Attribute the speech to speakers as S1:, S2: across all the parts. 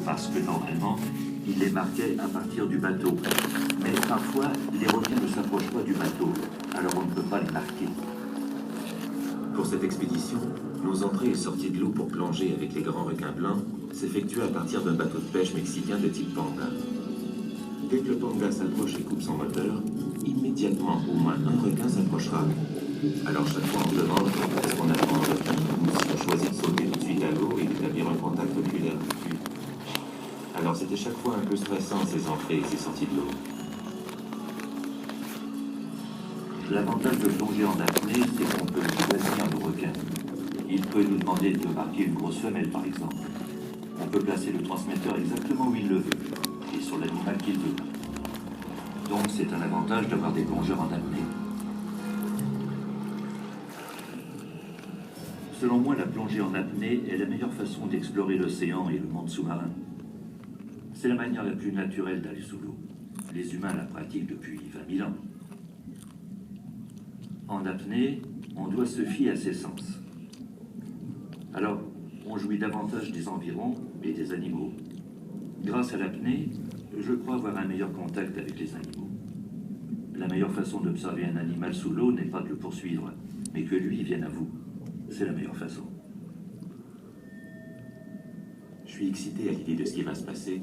S1: parce que normalement, il les marquait à partir du bateau. Mais parfois, les requins ne s'approchent pas du bateau, alors on ne peut pas les marquer.
S2: Pour cette expédition, nos entrées et sorties de l'eau pour plonger avec les grands requins blancs s'effectuent à partir d'un bateau de pêche mexicain de type Panda. Dès que le Panda s'approche et coupe son moteur, immédiatement au moins un requin s'approchera. Alors chaque fois on se demande est-ce qu'on attend un requin ou si on choisit de sauter tout de suite à l'eau et d'établir un contact oculaire tout de suite. Alors c'était chaque fois un peu stressant ces entrées et ces sorties de l'eau.
S1: L'avantage de plonger en apnée, c'est qu'on peut choisir le requin. Il peut nous demander de marquer une grosse femelle, par exemple. On peut placer le transmetteur exactement où il le veut, et sur l'animal qu'il veut. Donc c'est un avantage d'avoir des plongeurs en apnée. Selon moi, la plongée en apnée est la meilleure façon d'explorer l'océan et le monde sous-marin. C'est la manière la plus naturelle d'aller sous l'eau. Les humains la pratiquent depuis 20 000 ans. En apnée, on doit se fier à ses sens. Alors, on jouit davantage des environs et des animaux. Grâce à l'apnée, je crois avoir un meilleur contact avec les animaux. La meilleure façon d'observer un animal sous l'eau n'est pas de le poursuivre, mais que lui vienne à vous. C'est la meilleure façon.
S2: Je suis excité à l'idée de ce qui va se passer,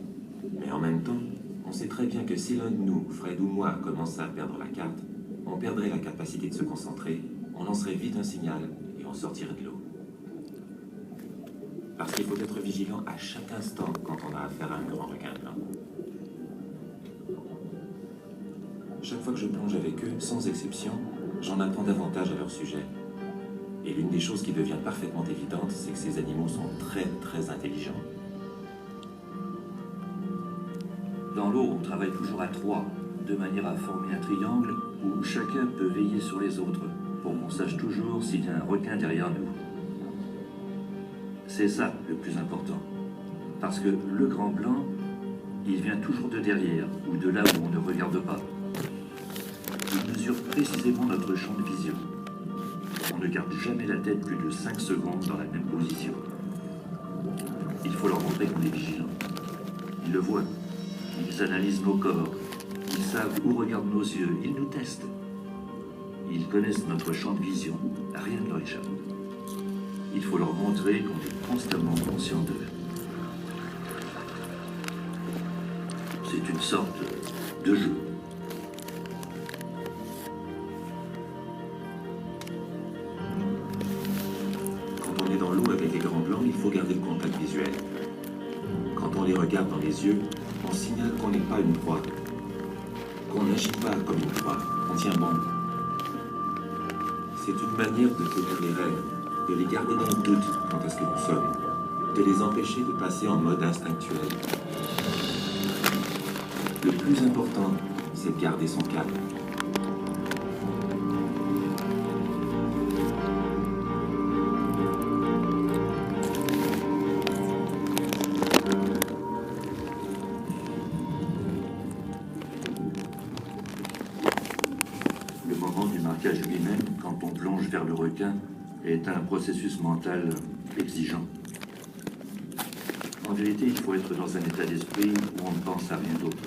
S2: mais en même temps, on sait très bien que si l'un de nous, Fred ou moi, commençait à perdre la carte, on perdrait la capacité de se concentrer, on lancerait vite un signal et on sortirait de l'eau. Parce qu'il faut être vigilant à chaque instant quand on a affaire à un grand requin blanc. Chaque fois que je plonge avec eux, sans exception, j'en apprends davantage à leur sujet. Et l'une des choses qui devient parfaitement évidente, c'est que ces animaux sont très, très intelligents.
S1: Dans l'eau, on travaille toujours à trois, de manière à former un triangle où chacun peut veiller sur les autres, pour qu'on sache toujours s'il y a un requin derrière nous. C'est ça le plus important. Parce que le grand blanc, il vient toujours de derrière, ou de là où on ne regarde pas. Il mesure précisément notre champ de vision. On ne garde jamais la tête plus de 5 secondes dans la même position. Il faut leur montrer qu'on est vigilant. Ils le voient. Ils analysent nos corps. Ils savent où regardent nos yeux. Ils nous testent. Ils connaissent notre champ de vision. Rien ne leur échappe. Il faut leur montrer qu'on est constamment conscient d'eux. C'est une sorte de jeu.
S2: Quand on est dans l'eau avec les grands blancs, il faut garder le contact visuel. Quand on les regarde dans les yeux, on signale qu'on n'est pas une proie, qu'on n'agit pas comme une proie, on tient bon. C'est une manière de tenir les rênes, de les garder dans le doute quant à ce que nous sommes, de les empêcher de passer en mode instinctuel. Le plus important, c'est de garder son calme.
S1: Le moment du marquage lui-même, quand on plonge vers le requin, est un processus mental exigeant. En vérité, il faut être dans un état d'esprit où on ne pense à rien d'autre.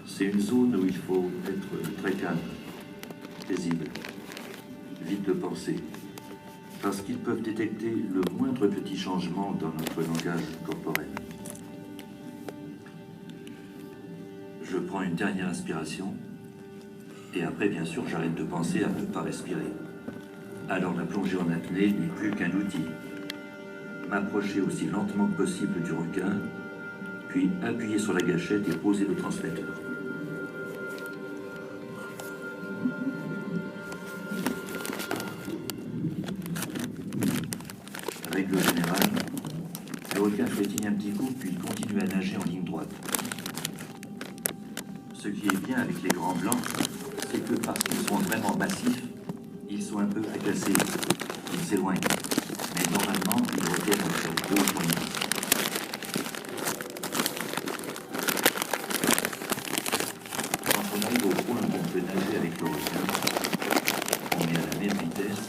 S1: C'est une zone où il faut être très calme, paisible, vite de penser, parce qu'ils peuvent détecter le moindre petit changement dans notre langage corporel. Je prends une dernière inspiration, et après, bien sûr, j'arrête de penser à ne pas respirer. Alors la plongée en apnée n'est plus qu'un outil. M'approcher aussi lentement que possible du requin, puis appuyer sur la gâchette et poser le transmetteur. Règle générale, le requin frétille un petit coup, puis continue à nager en ligne droite. Ce qui est bien avec les grands blancs, c'est que parce qu'ils sont vraiment massifs, ils sont un peu agacés, ils s'éloignent. Mais normalement, ils reviennent entre 2 points. Quand on arrive au point où on peut nager avec le requin, on est à la même vitesse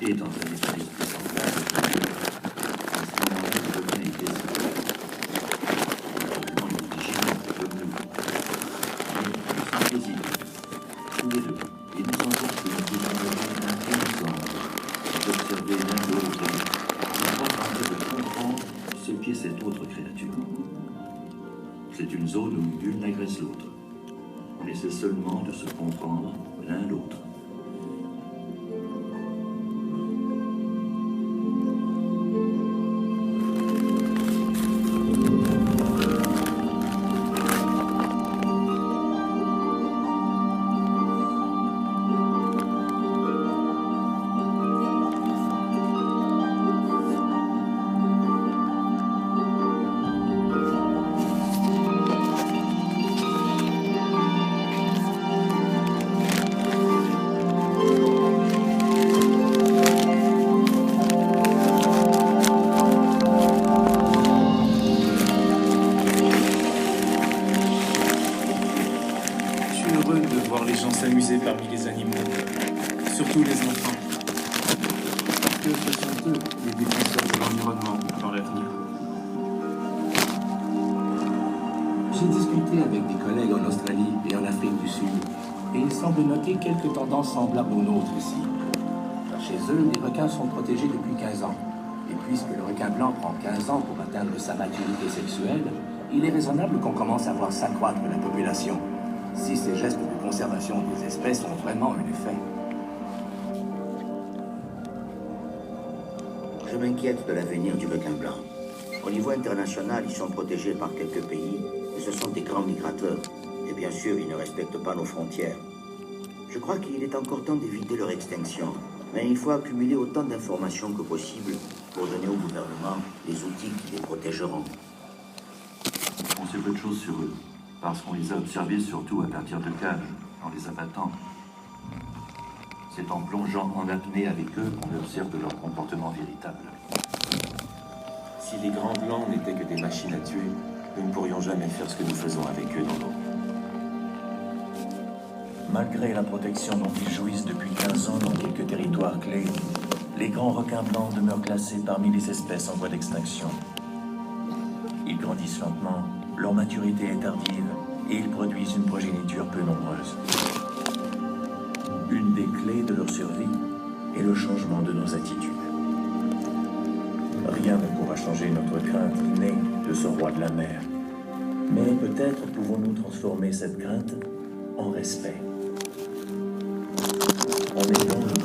S1: et dans un état d'esprit semblable. À ce moment-là, attaquer cette autre créature. C'est une zone où nul n'agresse l'autre. On essaie seulement de se comprendre l'un l'autre.
S3: S'amuser parmi les animaux, surtout les enfants. Que ce sont eux les défenseurs de l'environnement dans l'avenir.
S4: J'ai discuté avec des collègues en Australie et en Afrique du Sud, et ils semblent noter quelques tendances semblables aux nôtres ici. Chez eux, les requins sont protégés depuis 15 ans. Et puisque le requin blanc prend 15 ans pour atteindre sa maturité sexuelle, il est raisonnable qu'on commence à voir s'accroître la population, si ces gestes de conservation des espèces ont vraiment un effet.
S5: Je m'inquiète de l'avenir du requin blanc. Au niveau international, ils sont protégés par quelques pays, et ce sont des grands migrateurs. Et bien sûr, ils ne respectent pas nos frontières. Je crois qu'il est encore temps d'éviter leur extinction. Mais il faut accumuler autant d'informations que possible pour donner au gouvernement les outils qui les protégeront.
S1: On sait peu de choses sur eux, parce qu'on les a observés surtout à partir de cages, en les abattant. C'est en plongeant en apnée avec eux qu'on observe leur comportement véritable.
S2: Si les grands blancs n'étaient que des machines à tuer, nous ne pourrions jamais faire ce que nous faisons avec eux dans l'eau.
S6: Malgré la protection dont ils jouissent depuis 15 ans dans quelques territoires clés, les grands requins blancs demeurent classés parmi les espèces en voie d'extinction. Ils grandissent lentement, leur maturité est tardive et ils produisent une progéniture peu nombreuse. Une des clés de leur survie est le changement de nos attitudes. Rien ne pourra changer notre crainte innée de ce roi de la mer. Mais peut-être pouvons-nous transformer cette crainte en respect. En aidant